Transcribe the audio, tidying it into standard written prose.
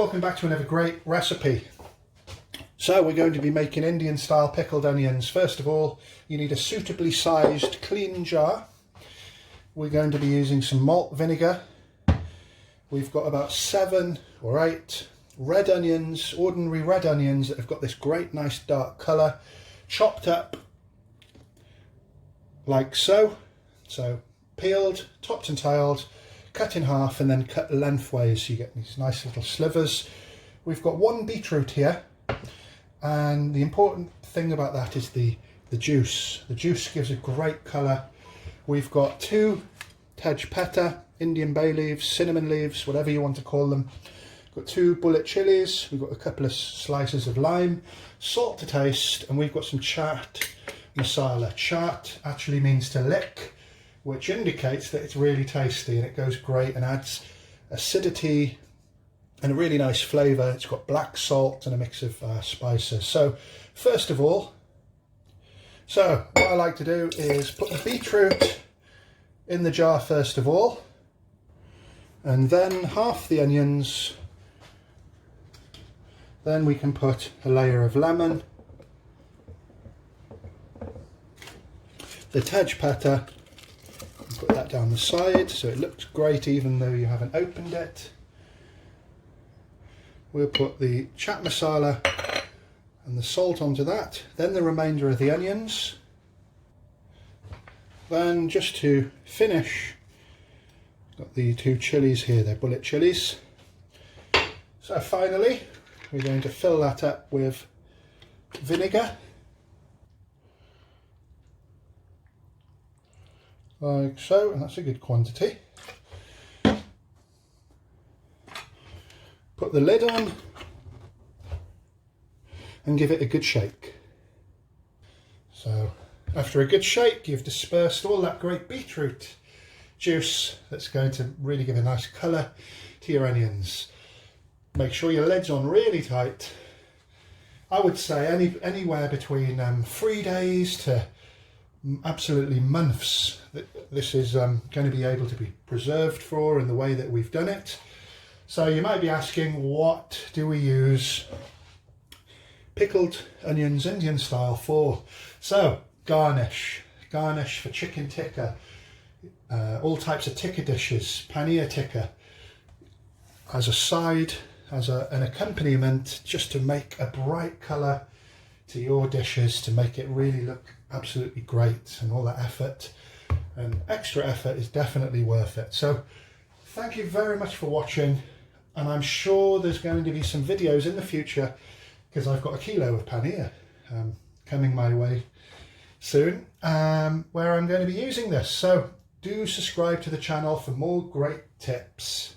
welcome back to another great recipe. So we're going to be making Indian style pickled onions. First of all, you need a suitably sized clean jar. We're going to be using some malt vinegar. We've got about 7 or 8 red onions, ordinary red onions that have got this great nice dark colour, chopped up like so. So peeled, topped and tailed, cut in half and then cut lengthways so you get these nice little slivers. We've got 1 beetroot here, and the important thing about that is the juice. The juice gives a great colour. We've got 2 tejpata, Indian bay leaves, cinnamon leaves, whatever you want to call them. We've got 2 bullet chilies, we've got a couple of slices of lime, salt to taste, and we've got some chaat masala. Chaat actually means to lick, which indicates that it's really tasty, and it goes great and adds acidity and a really nice flavour. It's got black salt and a mix of spices. So first of all, what I like to do is put the beetroot in the jar first of all, and then half the onions. Then we can put a layer of lemon, the tejpata, put that down the side so it looks great even though you haven't opened it. We'll put the chaat masala and the salt onto that, then the remainder of the onions. Then just to finish, got the 2 chilies here, they're bullet chilies. So finally we're going to fill that up with vinegar. Like so, and that's a good quantity. Put the lid on and give it a good shake. So after a good shake, you've dispersed all that great beetroot juice that's going to really give a nice colour to your onions. Make sure your lid's on really tight. I would say anywhere between 3 days to absolutely months that this is going to be able to be preserved for in the way that we've done it. So you might be asking, what do we use pickled onions Indian style for? So garnish for chicken tikka, all types of tikka dishes, paneer tikka, as a side, as an accompaniment, just to make a bright colour to your dishes, to make it really look absolutely great. And all that effort and extra effort is definitely worth it. So thank you very much for watching, and I'm sure there's going to be some videos in the future because I've got a kilo of paneer coming my way soon, where I'm going to be using this. So do subscribe to the channel for more great tips.